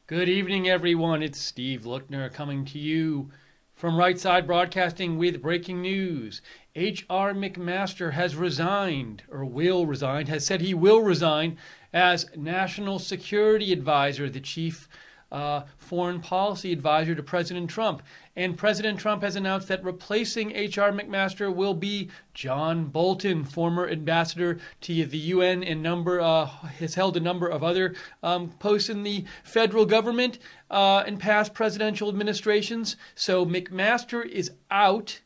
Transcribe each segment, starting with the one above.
Good evening, everyone. It's Steve Lookner coming to you from Right Side Broadcasting with breaking news. H.R McMaster has resigned, or will resign, has said he will resign as National Security Adviser, the chief foreign policy advisor to President Trump. And President Trump has announced that replacing H.R McMaster will be John Bolton, former ambassador to the UN and has held a number of other posts in the federal government in past presidential administrations. So McMaster is out.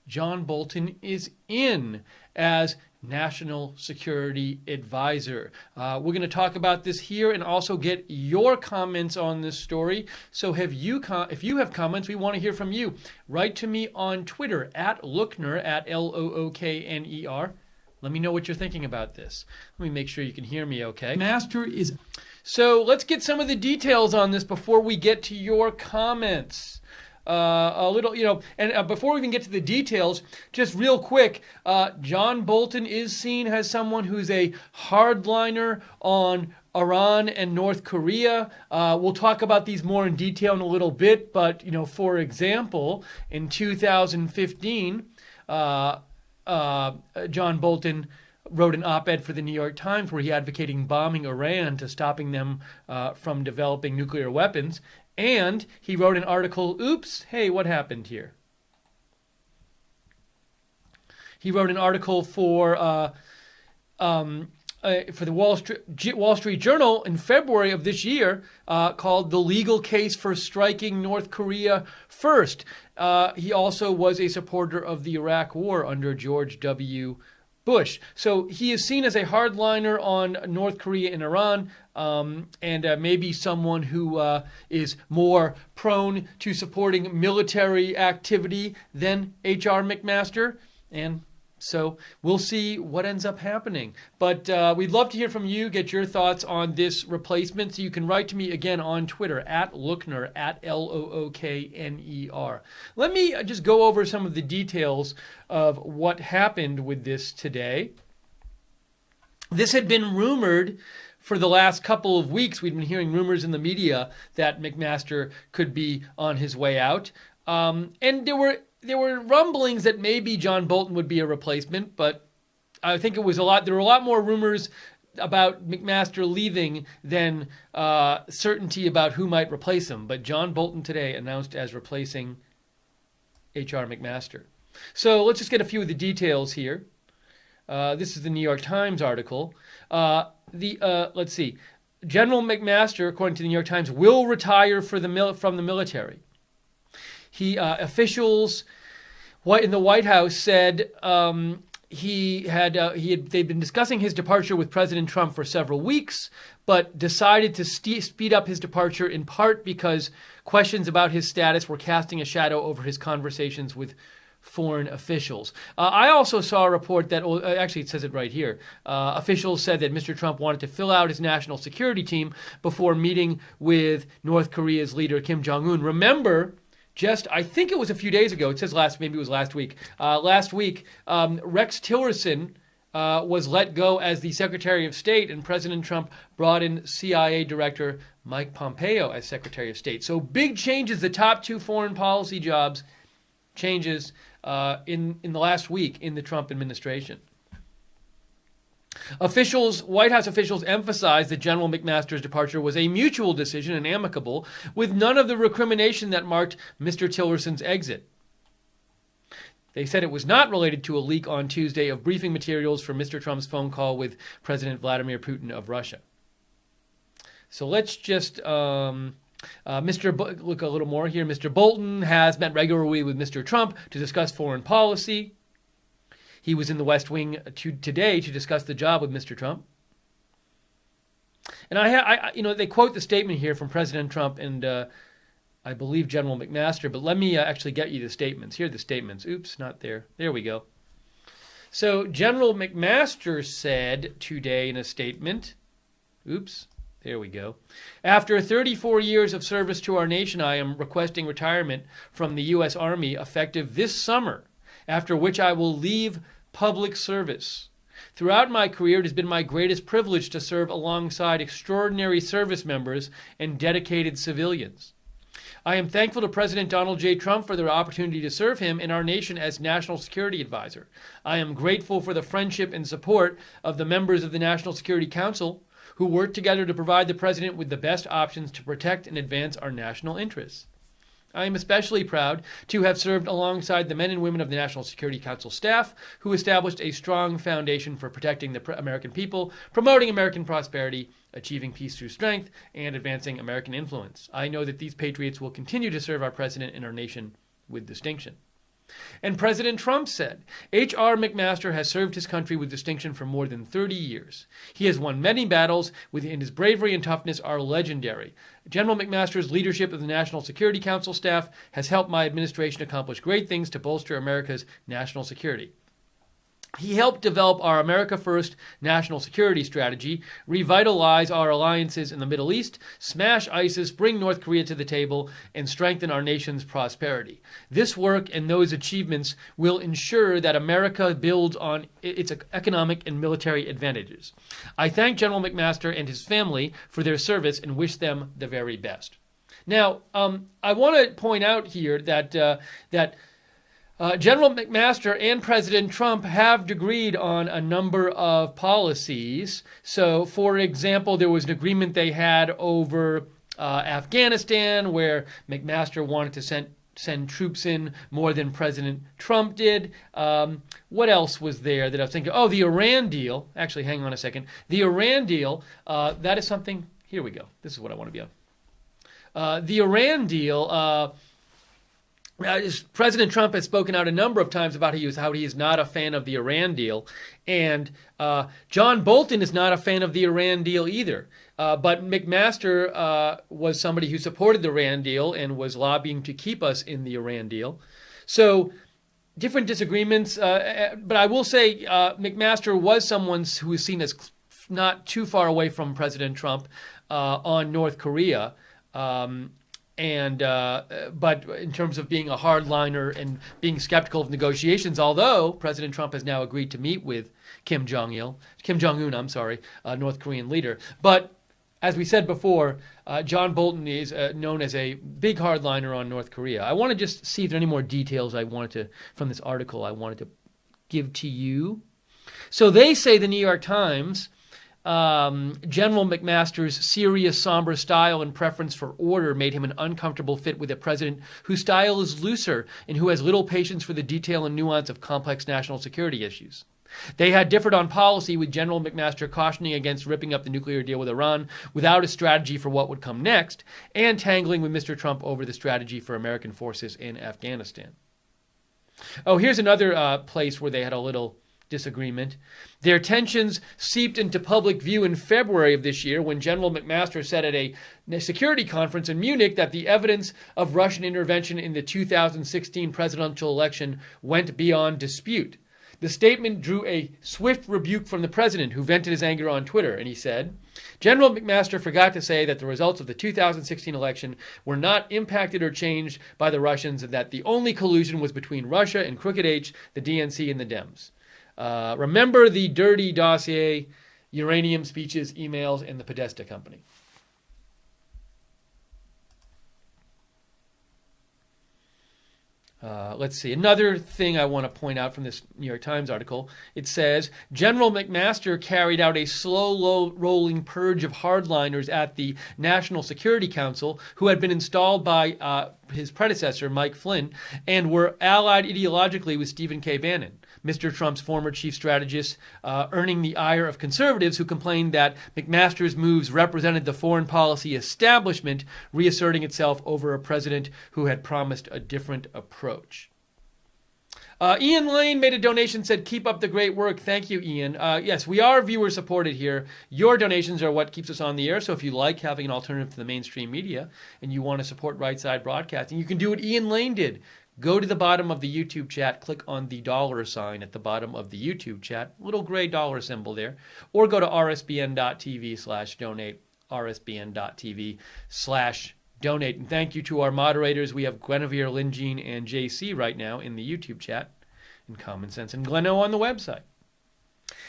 John Bolton is in as National Security Advisor. We're going to talk about this here and also get your comments on this story. So if you have comments, we want to hear from you. Write to me on Twitter at Lookner, at Lookner. Let me know what you're thinking about this. Let me make sure you can hear me okay. So let's get some of the details on this before we get to your comments. Before we even get to the details, just real quick, John Bolton is seen as someone who's a hardliner on Iran and North Korea. We'll talk about these more in detail in a little bit, but, for example, in 2015, John Bolton wrote an op-ed for the New York Times where he advocated bombing Iran to stopping them from developing nuclear weapons. And he wrote an article, what happened here? He wrote an article for the Wall Street Journal in February of this year called The Legal Case for Striking North Korea First. He also was a supporter of the Iraq War under George W. Bush. So he is seen as a hardliner on North Korea and Iran, and maybe someone who is more prone to supporting military activity than H.R. McMaster. And so we'll see what ends up happening. But we'd love to hear from you, get your thoughts on this replacement. So you can write to me again on Twitter, at Lookner, at Lookner. Let me just go over some of the details of what happened with this today. This had been rumored for the last couple of weeks. We'd been hearing rumors in the media that McMaster could be on his way out. And there were rumblings that maybe John Bolton would be a replacement, but I think there were a lot more rumors about McMaster leaving than certainty about who might replace him. But John Bolton today announced as replacing H.R. McMaster. So let's just get a few of the details here. This is the New York Times article. Let's see. General McMaster, according to the New York Times, will retire from the military. Officials in the White House said they'd been discussing his departure with President Trump for several weeks, but decided to speed up his departure in part because questions about his status were casting a shadow over his conversations with foreign officials. I also saw a report that, actually it says it right here, officials said that Mr. Trump wanted to fill out his national security team before meeting with North Korea's leader Kim Jong-un. Remember, I think it was a few days ago, it says maybe it was last week. Rex Tillerson was let go as the Secretary of State, and President Trump brought in CIA Director Mike Pompeo as Secretary of State. So big changes, the top two foreign policy jobs changes in the last week in the Trump administration. White House officials emphasized that General McMaster's departure was a mutual decision and amicable, with none of the recrimination that marked Mr. Tillerson's exit. They said it was not related to a leak on Tuesday of briefing materials for Mr. Trump's phone call with President Vladimir Putin of Russia. So let's just look a little more here. Mr. Bolton has met regularly with Mr. Trump to discuss foreign policy. He was in the West Wing today to discuss the job with Mr. Trump. And they quote the statement here from President Trump and I believe General McMaster, but let me actually get you the statements. Here are the statements. Oops, not there. There we go. So General McMaster said today in a statement, there we go. After 34 years of service to our nation, I am requesting retirement from the U.S. Army effective this summer, after which I will leave public service. Throughout my career, it has been my greatest privilege to serve alongside extraordinary service members and dedicated civilians. I am thankful to President Donald J. Trump for the opportunity to serve him and our nation as National Security Advisor. I am grateful for the friendship and support of the members of the National Security Council who work together to provide the President with the best options to protect and advance our national interests. I am especially proud to have served alongside the men and women of the National Security Council staff who established a strong foundation for protecting the American people, promoting American prosperity, achieving peace through strength, and advancing American influence. I know that these patriots will continue to serve our president and our nation with distinction. And President Trump said, H.R. McMaster has served his country with distinction for more than 30 years. He has won many battles, and his bravery and toughness are legendary. General McMaster's leadership of the National Security Council staff has helped my administration accomplish great things to bolster America's national security. He helped develop our America First national security strategy, revitalize our alliances in the Middle East, smash ISIS, bring North Korea to the table, and strengthen our nation's prosperity. This work and those achievements will ensure that America builds on its economic and military advantages. I thank General McMaster and his family for their service and wish them the very best. Now, I want to point out here that General McMaster and President Trump have agreed on a number of policies. So, for example, there was an agreement they had over Afghanistan where McMaster wanted to send troops in more than President Trump did. What else was there that I was thinking? Oh, the Iran deal. Actually, hang on a second. The Iran deal, that is something. Here we go. This is what I want to be on. The Iran deal. President Trump has spoken out a number of times about how he is not a fan of the Iran deal, and John Bolton is not a fan of the Iran deal either. But McMaster was somebody who supported the Iran deal and was lobbying to keep us in the Iran deal. So different disagreements, but I will say McMaster was someone who was seen as not too far away from President Trump on North Korea. But in terms of being a hardliner and being skeptical of negotiations, although President Trump has now agreed to meet with Kim Jong-un, North Korean leader. But as we said before, John Bolton is known as a big hardliner on North Korea. I want to just see if there are any more details from this article I wanted to give to you. So they say, the New York Times, General McMaster's serious, somber style and preference for order made him an uncomfortable fit with a president whose style is looser and who has little patience for the detail and nuance of complex national security issues. They had differed on policy, with General McMaster cautioning against ripping up the nuclear deal with Iran without a strategy for what would come next, and tangling with Mr. Trump over the strategy for American forces in Afghanistan. Oh, here's another place where they had a little disagreement. Their tensions seeped into public view in February of this year when General McMaster said at a security conference in Munich that the evidence of Russian intervention in the 2016 presidential election went beyond dispute. The statement drew a swift rebuke from the president, who vented his anger on Twitter, and he said, General McMaster forgot to say that the results of the 2016 election were not impacted or changed by the Russians, and that the only collusion was between Russia and Crooked H, the DNC, and the Dems. Remember the dirty dossier, uranium speeches, emails, and the Podesta Company. Let's see. Another thing I want to point out from this New York Times article, it says, General McMaster carried out a slow-rolling purge of hardliners at the National Security Council who had been installed by his predecessor, Mike Flynn, and were allied ideologically with Stephen K. Bannon, Mr. Trump's former chief strategist, earning the ire of conservatives who complained that McMaster's moves represented the foreign policy establishment reasserting itself over a president who had promised a different approach. Ian Lane made a donation, said, keep up the great work. Thank you, Ian. Yes, we are viewer-supported here. Your donations are what keeps us on the air, so if you like having an alternative to the mainstream media and you want to support Right Side Broadcasting, you can do what Ian Lane did. Go to the bottom of the YouTube chat, click on the dollar sign at the bottom of the YouTube chat, little gray dollar symbol there, or go to rsbn.tv/donate, rsbn.tv/donate. And thank you to our moderators. We have Guinevere, Lingine, and JC right now in the YouTube chat, and Common Sense and Gleno on the website.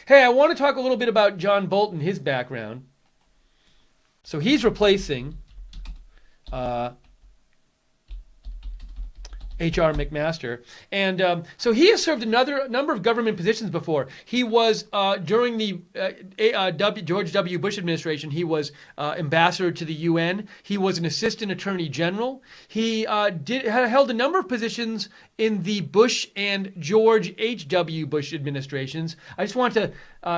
Hey, I want to talk a little bit about John Bolton, his background. So he's replacing H.R. McMaster. And so he has served a number of government positions before. He was, during the George W. Bush administration, he was ambassador to the UN. He was an assistant attorney general. He held a number of positions in the Bush and George H.W. Bush administrations. I just want to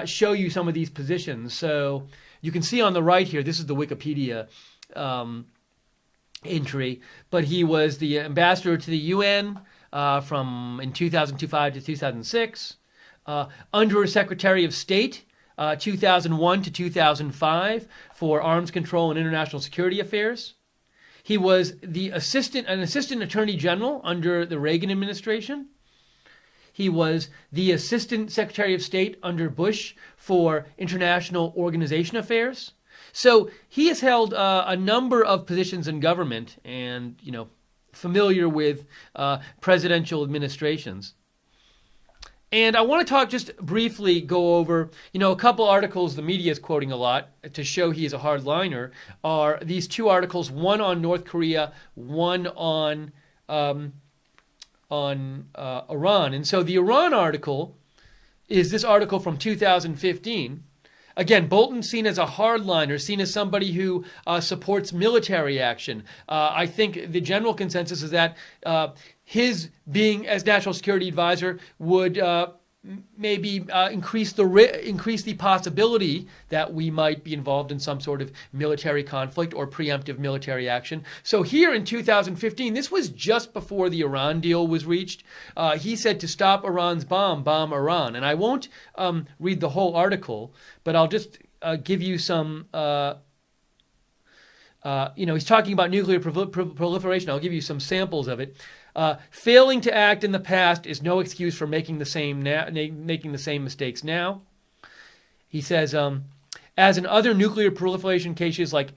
show you some of these positions. So you can see on the right here, this is the Wikipedia entry, but he was the ambassador to the UN from in 2005 to 2006, Under Secretary of State 2001 to 2005 for Arms Control and International Security Affairs. He was an assistant attorney general under the Reagan administration. He was the assistant secretary of state under Bush for international organization affairs. So he has held a number of positions in government and, familiar with presidential administrations. And I want to talk just briefly, go over, a couple articles the media is quoting a lot to show he is a hardliner are these two articles, one on North Korea, one on Iran. And so the Iran article is this article from 2015. Again, Bolton's seen as a hardliner, seen as somebody who supports military action. I think the general consensus is that his being as National Security Adviser would maybe increase the possibility that we might be involved in some sort of military conflict or preemptive military action. So here in 2015, this was just before the Iran deal was reached. He said to stop Iran's bomb Iran. And I won't read the whole article, but I'll just give you some. He's talking about nuclear proliferation. I'll give you some samples of it. Failing to act in the past is no excuse for making the same mistakes now. He says, as in other nuclear proliferation cases like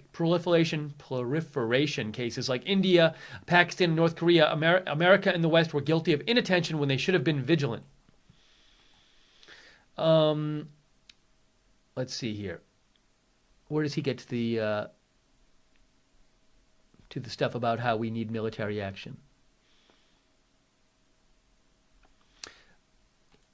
India, Pakistan, and North Korea, America and the West were guilty of inattention when they should have been vigilant. Let's see here. Where does he get to the stuff about how we need military action?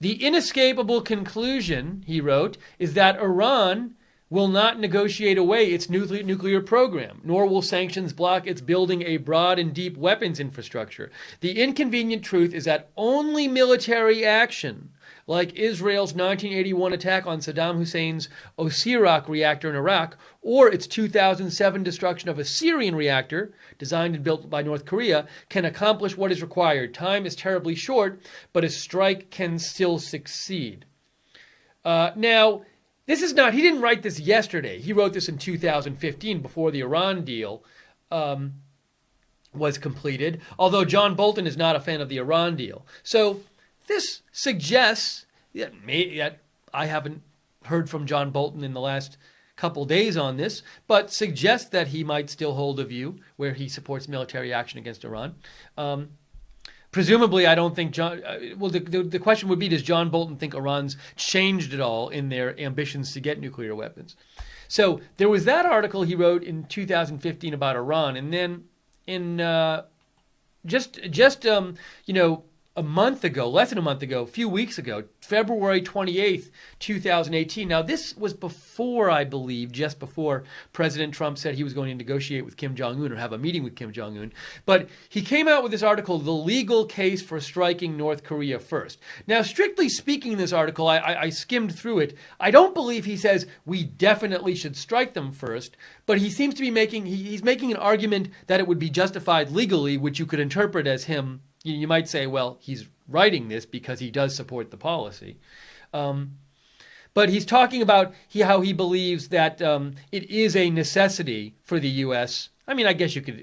The inescapable conclusion, he wrote, is that Iran will not negotiate away its nuclear program, nor will sanctions block its building a broad and deep weapons infrastructure. The inconvenient truth is that only military action, like Israel's 1981 attack on Saddam Hussein's Osirak reactor in Iraq, or its 2007 destruction of a Syrian reactor designed and built by North Korea, can accomplish what is required. Time is terribly short, but a strike can still succeed. Now, this is not, he didn't write this yesterday. He wrote this in 2015 before the Iran deal was completed, although John Bolton is not a fan of the Iran deal. So this suggests that I haven't heard from John Bolton in the last couple days on this, but suggests that he might still hold a view where he supports military action against Iran. Presumably, I don't think the question would be, does John Bolton think Iran's changed at all in their ambitions to get nuclear weapons? So there was that article he wrote in 2015 about Iran, and then in a month ago, less than a month ago, a few weeks ago, February 28th, 2018. Now, this was before, I believe, just before President Trump said he was going to negotiate with Kim Jong-un or have a meeting with Kim Jong-un. But he came out with this article, The Legal Case for Striking North Korea First. Now, strictly speaking, in this article, I skimmed through it. I don't believe he says we definitely should strike them first, but he seems to be he's making an argument that it would be justified legally, which you could interpret as him. You might say, well, he's writing this because he does support the policy. But he's talking about how he believes that it is a necessity for the U.S. I mean, I guess you could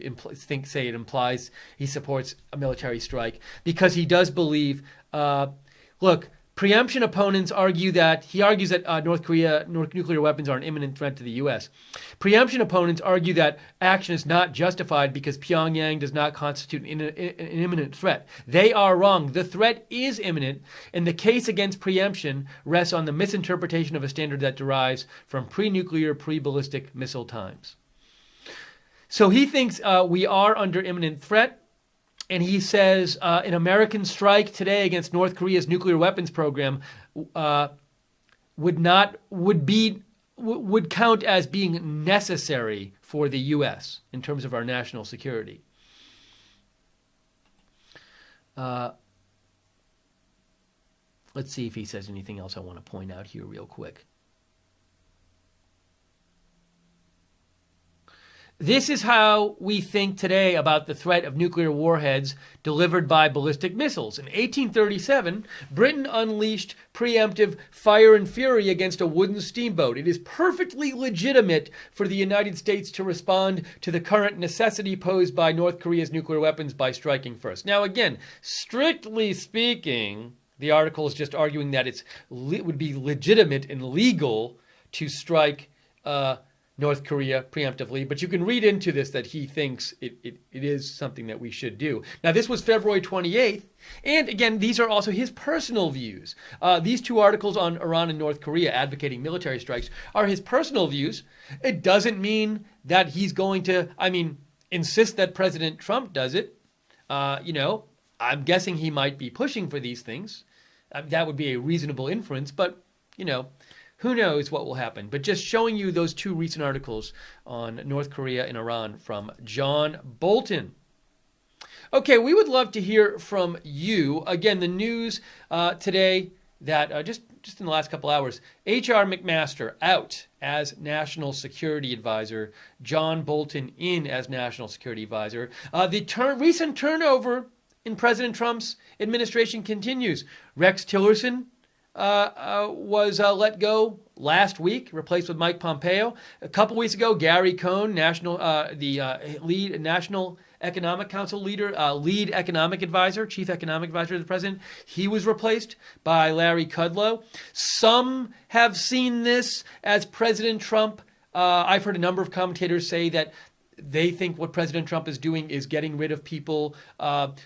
say it implies he supports a military strike because he does believe, look, Preemption opponents argue that, he argues that North nuclear weapons are an imminent threat to the U.S. Preemption opponents argue that action is not justified because Pyongyang does not constitute an imminent threat. They are wrong. The threat is imminent, and the case against preemption rests on the misinterpretation of a standard that derives from pre-nuclear, pre-ballistic missile times. So he thinks we are under imminent threat. And he says an American strike today against North Korea's nuclear weapons program would count as being necessary for the U.S. in terms of our national security. Let's see if he says anything else I want to point out here real quick. This is how we think today about the threat of nuclear warheads delivered by ballistic missiles. In 1837, Britain unleashed preemptive fire and fury against a wooden steamboat. It is perfectly legitimate for the United States to respond to the current necessity posed by North Korea's nuclear weapons by striking first. Now, again, strictly speaking, the article is just arguing that it would be legitimate and legal to strike North Korea preemptively, but you can read into this that he thinks it is something that we should do. Now, this was February 28th, and again, these are also his personal views. These two articles on Iran and North Korea advocating military strikes are his personal views. It doesn't mean that he's going to, insist that President Trump does it. I'm guessing he might be pushing for these things. That would be a reasonable inference, but, who knows what will happen? But just showing you those two recent articles on North Korea and Iran from John Bolton. Okay, we would love to hear from you. Again, the news today that just in the last couple hours, H.R. McMaster out as National Security Adviser, John Bolton in as National Security Adviser. The recent turnover in President Trump's administration continues. Rex Tillerson was let go last week, replaced with Mike Pompeo. A couple weeks ago, Gary Cohn, lead National Economic Council leader, lead economic advisor, chief economic advisor to the president, he was replaced by Larry Kudlow. Some have seen this as President Trump. I've heard a number of commentators say that they think what President Trump is doing is getting rid of people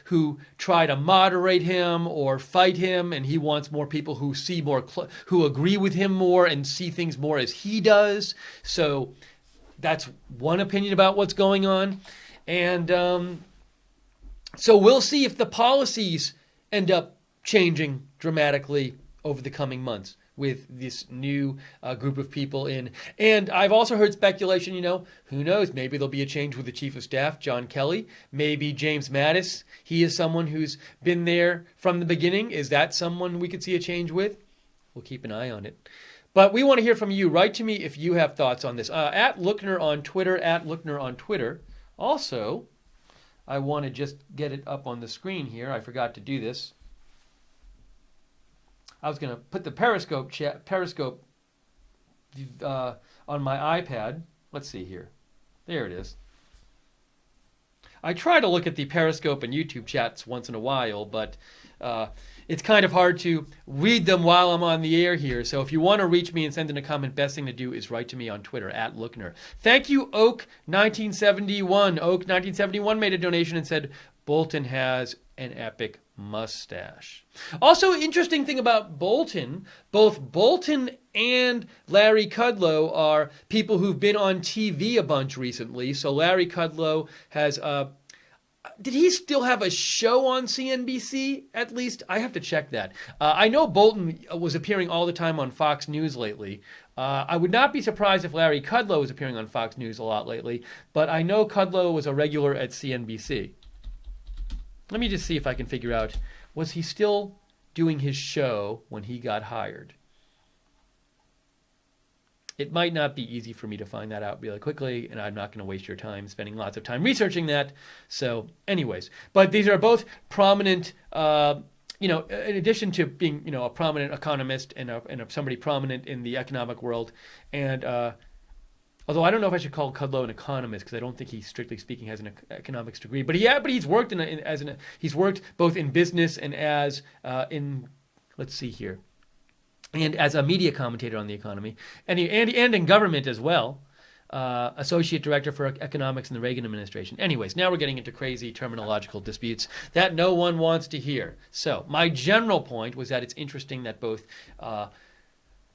who try to moderate him or fight him, and he wants more people who see more, who agree with him more and see things more as he does. So that's one opinion about what's going on. And so we'll see if the policies end up changing dramatically over the coming months with this new group of people in. And I've also heard speculation, who knows, maybe there'll be a change with the Chief of Staff, John Kelly, maybe James Mattis. He is someone who's been there from the beginning. Is that someone we could see a change with? We'll keep an eye on it. But we want to hear from you. Write to me if you have thoughts on this. At Lookner on Twitter, Also, I want to just get it up on the screen here. I forgot to do this. I was going to put the Periscope on my iPad. Let's see here. There it is. I try to look at the Periscope and YouTube chats once in a while, but it's kind of hard to read them while I'm on the air here. So if you want to reach me and send in a comment, best thing to do is write to me on Twitter, at Lookner. Thank you, Oak1971. Oak1971 made a donation and said, Bolton has an epic mustache. Also, interesting thing about Bolton, both Bolton and Larry Kudlow are people who've been on TV a bunch recently. So Larry Kudlow has did he still have a show on CNBC? At least I have to check that. I know Bolton was appearing all the time on Fox News lately. I would not be surprised if Larry Kudlow was appearing on Fox News a lot lately, but I know Kudlow was a regular at CNBC. Let me just see if I can figure out, was he still doing his show when he got hired? It might not be easy for me to find that out really quickly, and I'm not going to waste your time spending lots of time researching that. So anyways, but these are both prominent, in addition to being, a prominent economist and somebody prominent in the economic world. And although I don't know if I should call Kudlow an economist, because I don't think he, strictly speaking, has an economics degree. But he's worked he's worked both in business and as let's see here. and as a media commentator on the economy, and in government as well. Associate Director for Economics in the Reagan administration. Anyways, now we're getting into crazy terminological disputes that no one wants to hear. So my general point was that it's interesting that both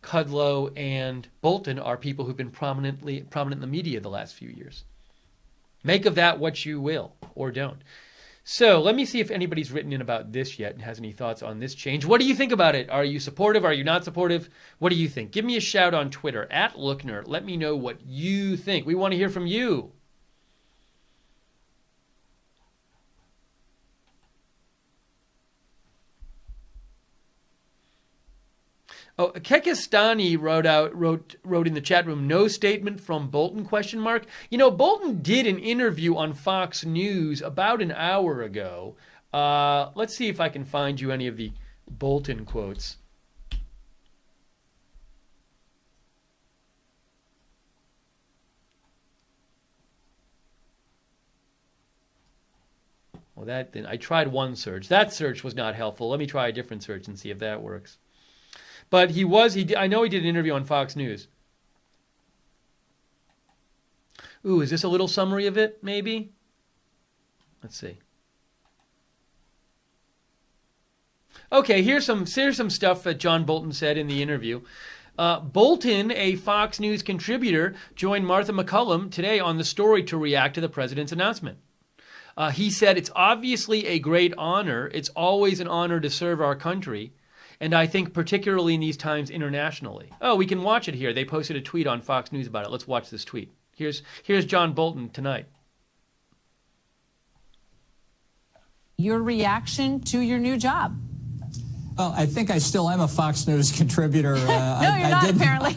Kudlow and Bolton are people who've been prominent in the media the last few years. Make of that what you will, or don't. So let me see if anybody's written in about this yet and has any thoughts on this change. What do you think about it? Are you supportive? Are you not supportive? What do you think? Give me a shout on Twitter, @Lookner. Let me know what you think. We want to hear from you. Oh, Kekistani wrote in the chat room, no statement from Bolton, ? You know, Bolton did an interview on Fox News about an hour ago. Let's see if I can find you any of the Bolton quotes. Well, then I tried one search. That search was not helpful. Let me try a different search and see if that works. But I know he did an interview on Fox News. Ooh, is this a little summary of it, maybe? Let's see. Okay, here's some stuff that John Bolton said in the interview. Bolton, a Fox News contributor, joined Martha McCullum today on the story to react to the president's announcement. He said, it's obviously a great honor. It's always an honor to serve our country. And I think particularly in these times internationally. Oh, we can watch it here. They posted a tweet on Fox News about it. Let's watch this tweet. Here's John Bolton tonight. Your reaction to your new job? Well, I think I still am a Fox News contributor. No, you're not, apparently.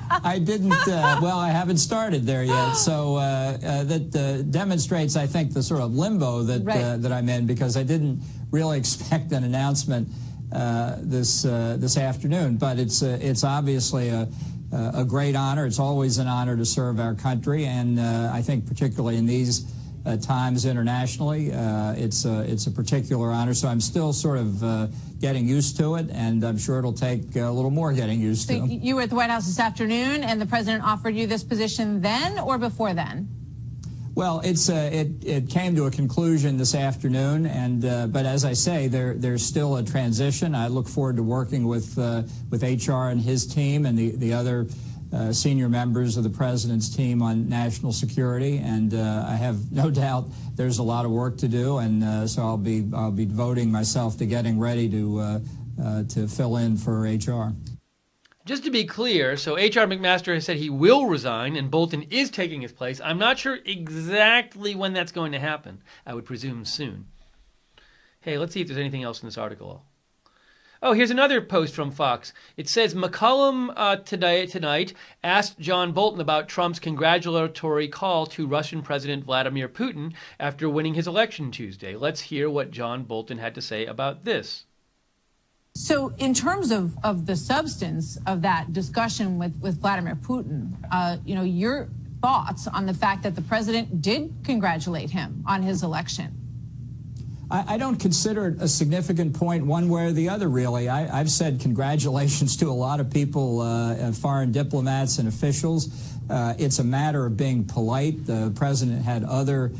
I didn't, well, I haven't started there yet. So that demonstrates, I think, the sort of limbo that I'm in, because I didn't really expect an announcement this afternoon. But it's obviously a great honor. It's always an honor to serve our country, and I think particularly in these times internationally, it's a particular honor. So I'm still sort of getting used to it, and I'm sure it'll take a little more getting used to. You were at the White House this afternoon, and the president offered you this position then or before then? Well, it came to a conclusion this afternoon, and but as I say, there's still a transition. I look forward to working with HR and his team and the other senior members of the president's team on national security, and I have no doubt there's a lot of work to do, and so I'll be devoting myself to getting ready to fill in for HR. Just to be clear, so H.R. McMaster has said he will resign and Bolton is taking his place. I'm not sure exactly when that's going to happen. I would presume soon. Hey, let's see if there's anything else in this article. Oh, here's another post from Fox. It says McCullum tonight asked John Bolton about Trump's congratulatory call to Russian President Vladimir Putin after winning his election Tuesday. Let's hear what John Bolton had to say about this. So in terms of the substance of that discussion with Vladimir Putin, your thoughts on the fact that the president did congratulate him on his election? I don't consider it a significant point one way or the other, really. I've said congratulations to a lot of people, foreign diplomats and officials. It's a matter of being polite. The president had other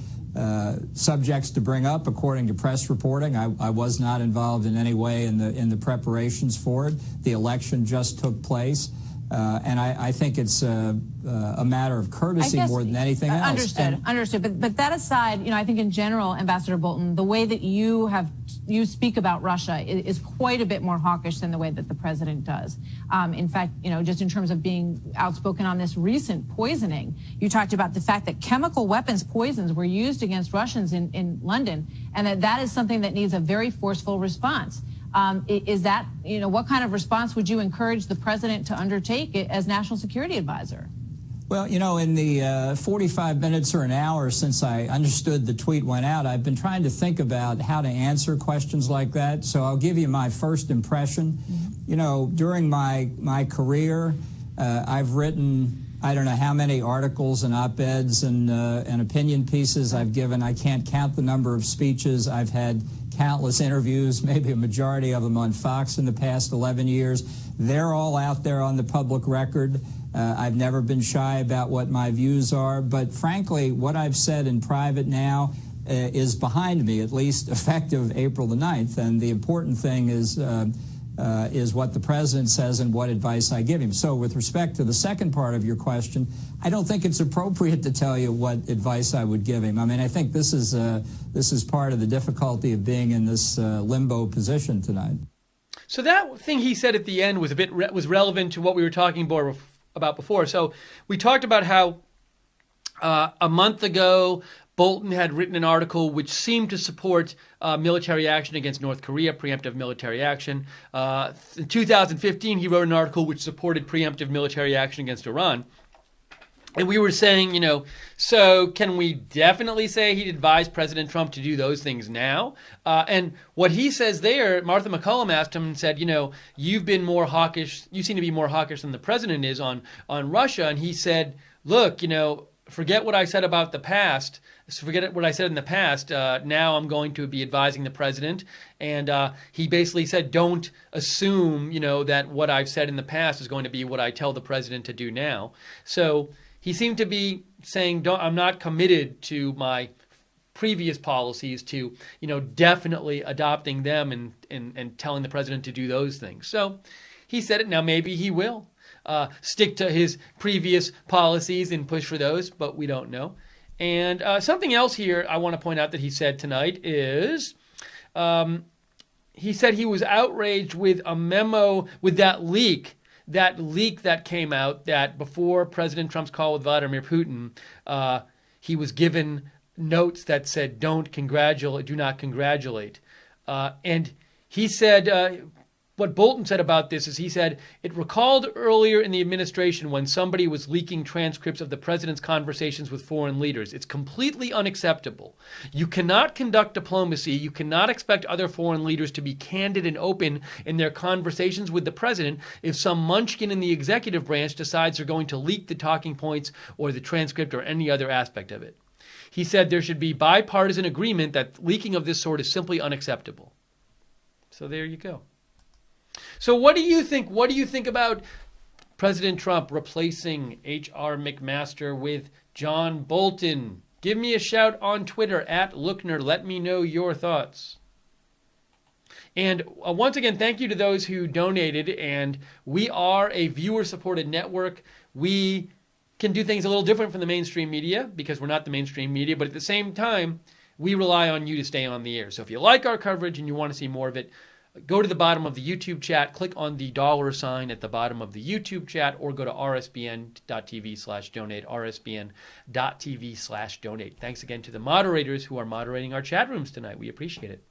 subjects to bring up, according to press reporting. I was not involved in any way in the preparations for it. The election just took place, and I think it's a matter of courtesy more than anything else. Understood. But that aside, I think in general, Ambassador Bolton, the way that you speak about Russia is quite a bit more hawkish than the way that the president does. In fact, just in terms of being outspoken on this recent poisoning, you talked about the fact that chemical weapons poisons were used against Russians in London, and that is something that needs a very forceful response. Is that, what kind of response would you encourage the president to undertake as National Security Advisor? Well, in the 45 minutes or an hour since I understood the tweet went out, I've been trying to think about how to answer questions like that. So I'll give you my first impression. Mm-hmm. During my career, I've written, I don't know how many articles and op-eds and opinion pieces I've given. I can't count the number of speeches. I've had countless interviews, maybe a majority of them on Fox in the past 11 years. They're all out there on the public record. I've never been shy about what my views are, but frankly, what I've said in private now is behind me, at least effective April the 9th, and the important thing is what the president says and what advice I give him. So with respect to the second part of your question, I don't think it's appropriate to tell you what advice I would give him. I mean, I think this is part of the difficulty of being in this limbo position tonight. So that thing he said at the end was was relevant to what we were talking about before. So we talked about how a month ago Bolton had written an article which seemed to support military action against North Korea, preemptive military action. In 2015, he wrote an article which supported preemptive military action against Iran. And we were saying, so can we definitely say he'd advise President Trump to do those things now? And what he says there, Martha McCollum asked him and said, you've been more hawkish, you seem to be more hawkish than the president is on Russia. And he said, look, forget what I said about the past. Forget what I said in the past. Now I'm going to be advising the president. And he basically said, don't assume, that what I've said in the past is going to be what I tell the president to do now. So he seemed to be saying, I'm not committed to my previous policies to, definitely adopting them and telling the president to do those things. So he said it. Now maybe he will stick to his previous policies and push for those, but we don't know. And something else here I want to point out that he said tonight is he said he was outraged with a memo, with that leak that came out that before President Trump's call with Vladimir Putin, he was given notes that said, do not congratulate. And he said, what Bolton said about this is he said, it recalled earlier in the administration when somebody was leaking transcripts of the president's conversations with foreign leaders. It's completely unacceptable. You cannot conduct diplomacy. You cannot expect other foreign leaders to be candid and open in their conversations with the president if some munchkin in the executive branch decides they're going to leak the talking points or the transcript or any other aspect of it. He said there should be bipartisan agreement that leaking of this sort is simply unacceptable. So there you go. So what do you think? What do you think about President Trump replacing H.R. McMaster with John Bolton? Give me a shout on Twitter @Lookner. Let me know your thoughts. And once again, thank you to those who donated. And we are a viewer-supported network. We can do things a little different from the mainstream media because we're not the mainstream media. But at the same time, we rely on you to stay on the air. So if you like our coverage and you want to see more of it, go to the bottom of the YouTube chat, click on the $sign at the bottom of the YouTube chat, or go to rsbn.tv/donate, rsbn.tv/donate. Thanks again to the moderators who are moderating our chat rooms tonight. We appreciate it.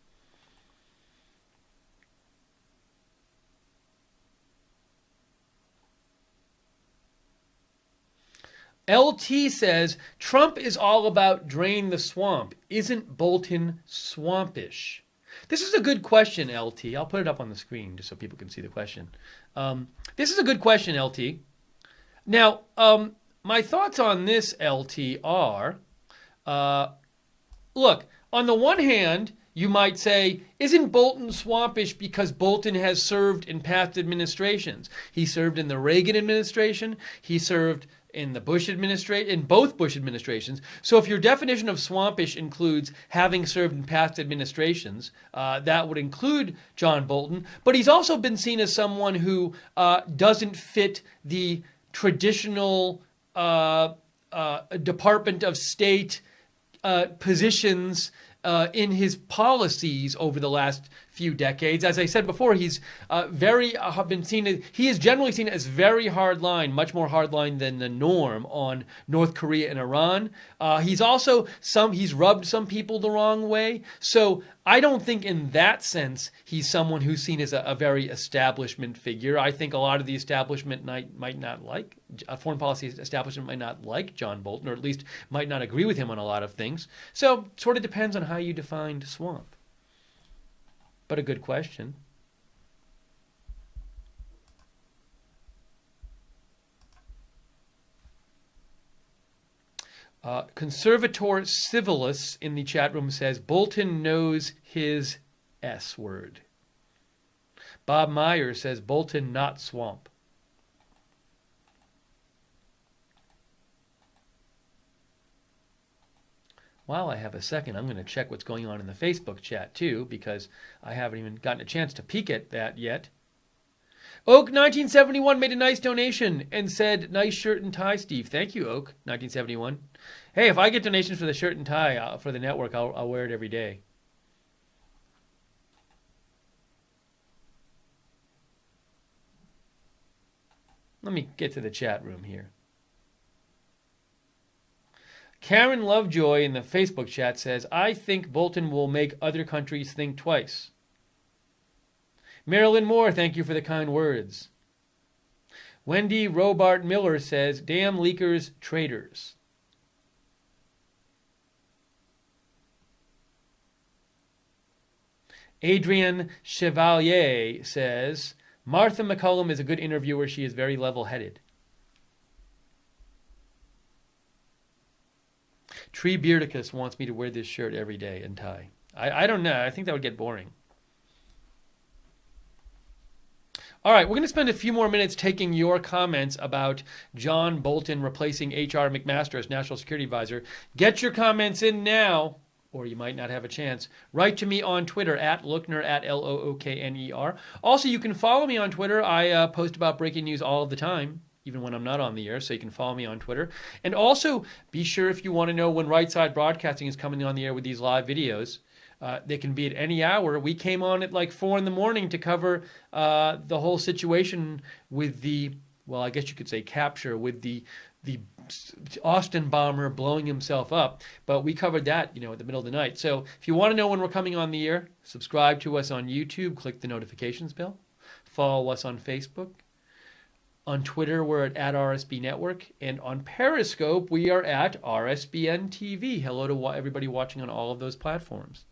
LT says, Trump is all about drain the swamp. Isn't Bolton swampish? This is a good question, LT. I'll put it up on the screen just so people can see the question. This is a good question, LT. Now, my thoughts on this, LT, are, look, on the one hand, you might say, isn't Bolton swampish because Bolton has served in past administrations? He served in the Reagan administration. He served in the Bush administration, in both Bush administrations. So if your definition of swampish includes having served in past administrations, that would include John Bolton. But he's also been seen as someone who doesn't fit the traditional Department of State positions in his policies over the last few decades. As I said before, he's he is generally seen as very hardline, much more hardline than the norm on North Korea and Iran. He's rubbed some people the wrong way. So I don't think in that sense he's someone who's seen as a very establishment figure. I think a lot of the establishment might not like, foreign policy establishment might not like John Bolton, or at least might not agree with him on a lot of things. So sort of depends on how you define swamp. But a good question. Conservator Civilis in the chat room says, Bolton knows his S word. Bob Myers says Bolton, not swamp. While I have a second, I'm going to check what's going on in the Facebook chat too, because I haven't even gotten a chance to peek at that yet. Oak 1971 made a nice donation and said, "Nice shirt and tie, Steve." Thank you, Oak 1971. Hey, if I get donations for the shirt and tie for the network, I'll wear it every day. Let me get to the chat room here. Karen Lovejoy in the Facebook chat says, "I think Bolton will make other countries think twice." Marilyn Moore, thank you for the kind words. Wendy Robart Miller says, "Damn leakers, traitors." Adrienne Chevalier says, "Martha McCullum is a good interviewer. She is very level-headed." Tree Beardicus wants me to wear this shirt every day and tie. I don't know. I think that would get boring. All right, we're going to spend a few more minutes taking your comments about John Bolton replacing H.R. McMaster as National Security Adviser. Get your comments in now, or you might not have a chance. Write to me on Twitter, at Lookner, at Lookner. Also, you can follow me on Twitter. I post about breaking news all of the time, even when I'm not on the air, so you can follow me on Twitter. And also, be sure if you want to know when Right Side Broadcasting is coming on the air with these live videos. They can be at any hour. We came on at like 4 in the morning to cover the whole situation with the, well, I guess you could say capture, with the Austin bomber blowing himself up. But we covered that, at the middle of the night. So if you want to know when we're coming on the air, subscribe to us on YouTube. Click the notifications bell. Follow us on Facebook. On Twitter, we're at RSB Network. And on Periscope, we are at RSBN TV. Hello to everybody watching on all of those platforms.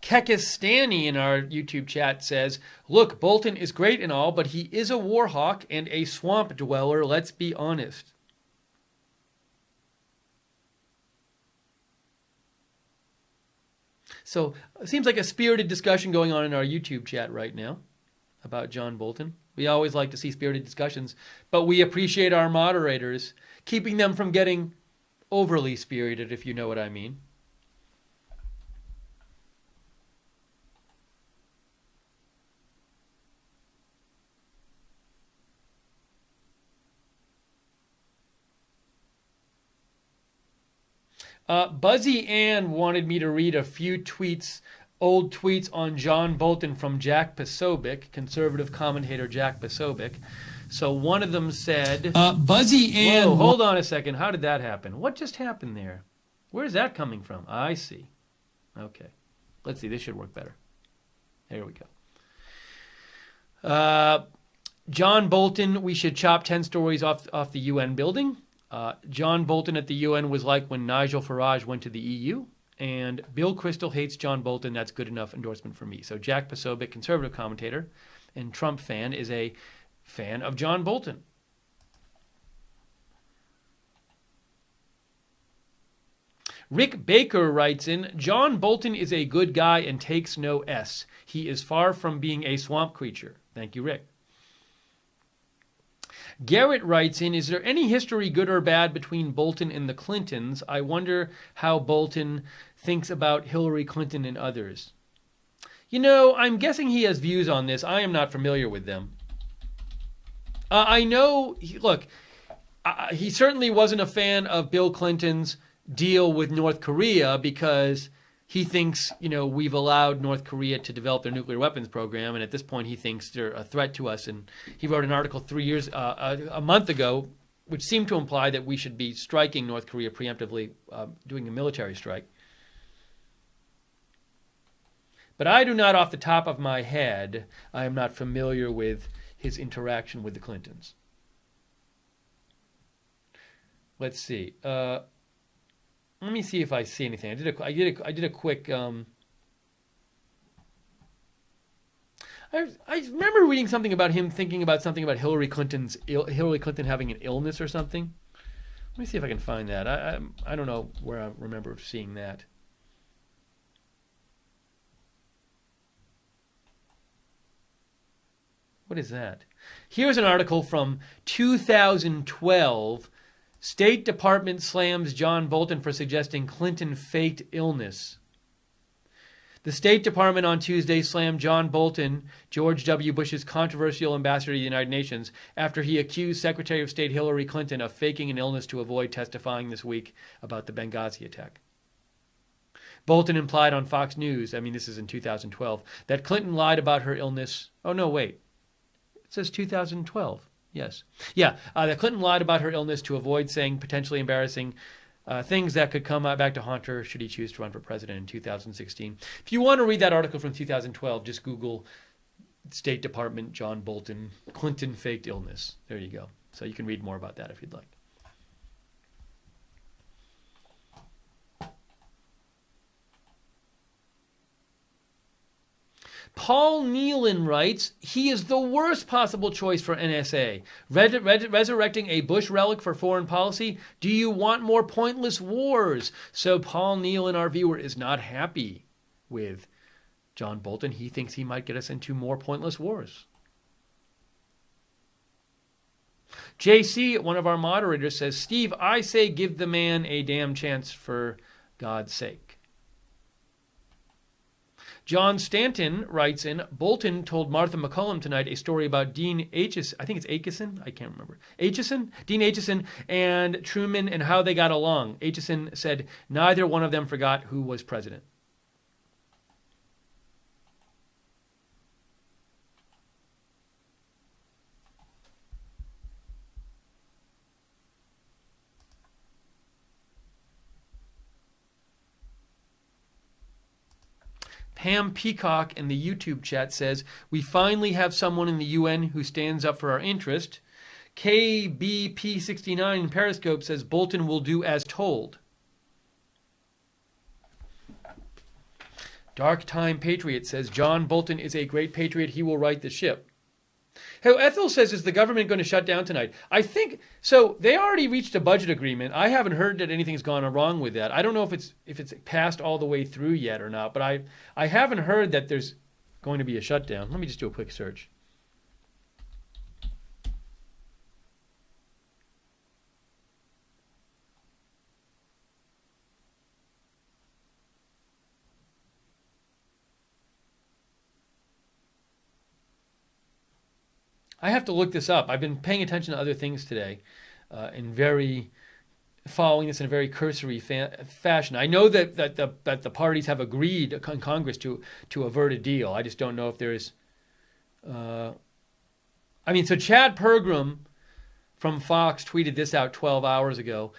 Kekistani in our YouTube chat says, "Look, Bolton is great and all, but he is a war hawk and a swamp dweller, let's be honest." So it seems like a spirited discussion going on in our YouTube chat right now about John Bolton. We always like to see spirited discussions, but we appreciate our moderators keeping them from getting overly spirited, if you know what I mean. Buzzy Ann wanted me to read a few old tweets on John Bolton from Jack Posobiec, conservative commentator Jack Posobiec. So one of them said, Buzzy Ann... Whoa, hold on a second. How did that happen? What just happened there? Where's that coming from? I see. Okay. Let's see. This should work better. There we go. John Bolton, we should chop 10 stories off the UN building. John Bolton at the UN was like when Nigel Farage went to the EU, and Bill Kristol hates John Bolton. That's good enough endorsement for me. So Jack Posobiec, conservative commentator and Trump fan, is a fan of John Bolton. Rick Baker writes in, "John Bolton is a good guy and takes no S. He is far from being a swamp creature." Thank you, Rick. Garrett writes in, "Is there any history, good or bad, between Bolton and the Clintons? I wonder how Bolton thinks about Hillary Clinton and others." I'm guessing he has views on this. I am not familiar with them. I know, he certainly wasn't a fan of Bill Clinton's deal with North Korea because he thinks, we've allowed North Korea to develop their nuclear weapons program, and at this point he thinks they're a threat to us. And he wrote an article a month ago, which seemed to imply that we should be striking North Korea preemptively, doing a military strike. But I do not, off the top of my head, I am not familiar with his interaction with the Clintons. Let's see. Let me see if I see anything. I did a quick. I remember reading something about him thinking about something about Hillary Clinton having an illness or something. Let me see if I can find that. I don't know where I remember seeing that. What is that? Here's an article from 2012. State Department slams John Bolton for suggesting Clinton faked illness. The State Department on Tuesday slammed John Bolton, George W. Bush's controversial ambassador to the United Nations, after he accused Secretary of State Hillary Clinton of faking an illness to avoid testifying this week about the Benghazi attack. Bolton implied on Fox News, this is in 2012, that Clinton lied about her illness. Oh, no, wait. It says 2012. Yes. Yeah, that Clinton lied about her illness to avoid saying potentially embarrassing things that could come back to haunt her should he choose to run for president in 2016. If you want to read that article from 2012, just Google State Department, John Bolton, Clinton faked illness. There you go. So you can read more about that if you'd like. Paul Nealon writes, he is the worst possible choice for NSA. Resurrecting a Bush relic for foreign policy? Do you want more pointless wars? So Paul Nealon, our viewer, is not happy with John Bolton. He thinks he might get us into more pointless wars. JC, one of our moderators, says, Steve, I say give the man a damn chance for God's sake. John Stanton writes in, Bolton told Martha McCullum tonight a story about Dean Acheson, I think it's Acheson, I can't remember. Dean Acheson and Truman and how they got along. Acheson said neither one of them forgot who was president. Pam Peacock in the YouTube chat says, we finally have someone in the UN who stands up for our interest. KBP69 in Periscope says, Bolton will do as told. Dark Time Patriot says, John Bolton is a great patriot. He will right the ship. Hey, Ethel says, is the government going to shut down tonight? I think so. They already reached a budget agreement. I haven't heard that anything's gone wrong with that. I don't know if it's passed all the way through yet or not, but I haven't heard that there's going to be a shutdown. Let me just do a quick search. I have to look this up. I've been paying attention to other things today following this in a very cursory fashion. I know that the parties have agreed in Congress to avert a deal. I just don't know if there is... so Chad Pergram from Fox tweeted this out 12 hours ago.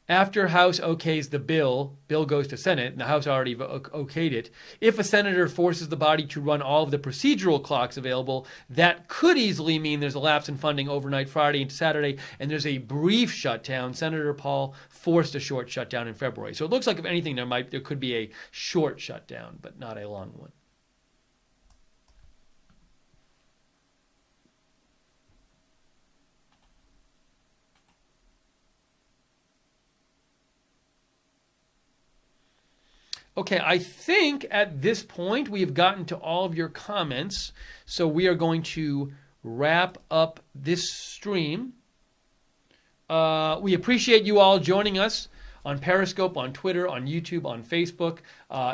After House okays the bill goes to Senate, and the House already okayed it. If a senator forces the body to run all of the procedural clocks available, that could easily mean there's a lapse in funding overnight Friday into Saturday, and there's a brief shutdown. Senator Paul forced a short shutdown in February. So it looks like, if anything, there could be a short shutdown, but not a long one. Okay, I think at this point we have gotten to all of your comments, so we are going to wrap up this stream. We appreciate you all joining us on Periscope, on Twitter, on YouTube, on Facebook.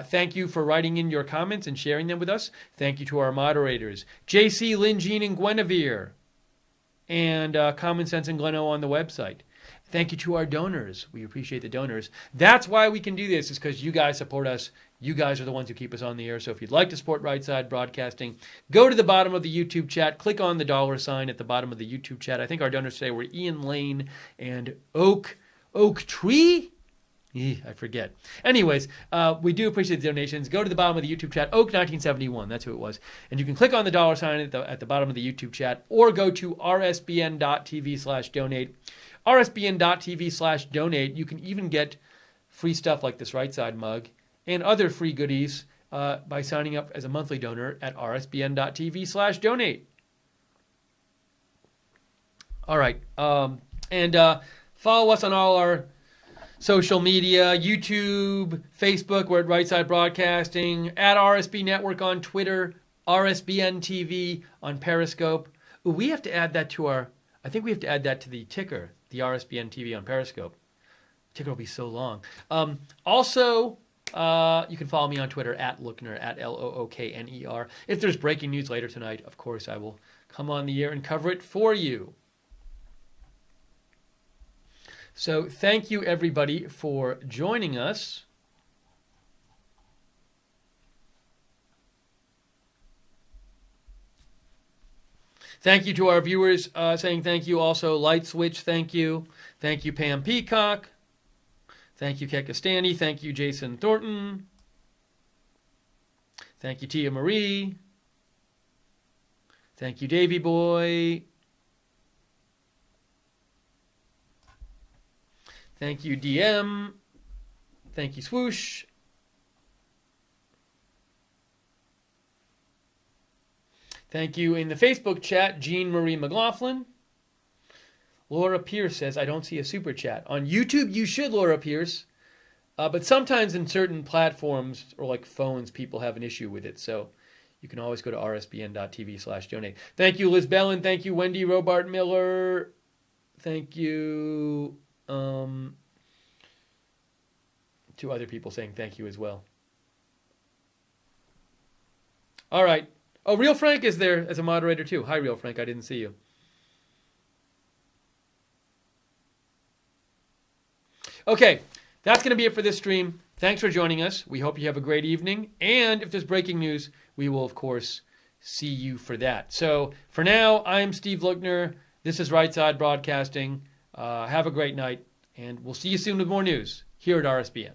Thank you for writing in your comments and sharing them with us. Thank you to our moderators, JC, Lynn, Jean, and Guinevere, and Common Sense and Gleno on the website. Thank you to our donors. We appreciate the donors. That's why we can do this, is because you guys support us. You guys are the ones who keep us on the air. So if you'd like to support Right Side Broadcasting, go to the bottom of the YouTube chat. Click on the $ at the bottom of the YouTube chat. I think our donors today were Ian Lane and Oak Tree? I forget. Anyways, we do appreciate the donations. Go to the bottom of the YouTube chat. Oak 1971, that's who it was. And you can click on the $ at the bottom of the YouTube chat, or go to rsbn.tv/donate. rsbn.tv/donate. You can even get free stuff like this Right Side mug and other free goodies by signing up as a monthly donor at rsbn.tv/donate. All right. And follow us on all our social media, YouTube, Facebook, we're at Right Side Broadcasting, at RSB Network on Twitter, RSBN TV on Periscope. Ooh, we have to add that to I think we have to add that to the ticker, the RSBN TV on Periscope. Ticker will be so long. Also, you can follow me on Twitter at Lookner, at Lookner. If there's breaking news later tonight, of course, I will come on the air and cover it for you. So thank you, everybody, for joining us. Thank you to our viewers saying thank you. Also, Light Switch, thank you. Thank you, Pam Peacock. Thank you, Kekastani. Thank you, Jason Thornton. Thank you, Tia Marie. Thank you, Davy Boy. Thank you, DM. Thank you, Swoosh. Thank you in the Facebook chat, Jean Marie McLaughlin. Laura Pierce says, I don't see a super chat. On YouTube, you should, Laura Pierce. But sometimes in certain platforms or like phones, people have an issue with it. So you can always go to rsbn.tv/donate. Thank you, Liz Bellin. Thank you, Wendy Robart Miller. Thank you. Two other people saying thank you as well. All right. Oh, Real Frank is there as a moderator too. Hi, Real Frank. I didn't see you. Okay, that's going to be it for this stream. Thanks for joining us. We hope you have a great evening. And if there's breaking news, we will, of course, see you for that. So for now, I'm Steve Lookner. This is Right Side Broadcasting. Have a great night, and we'll see you soon with more news here at RSBN.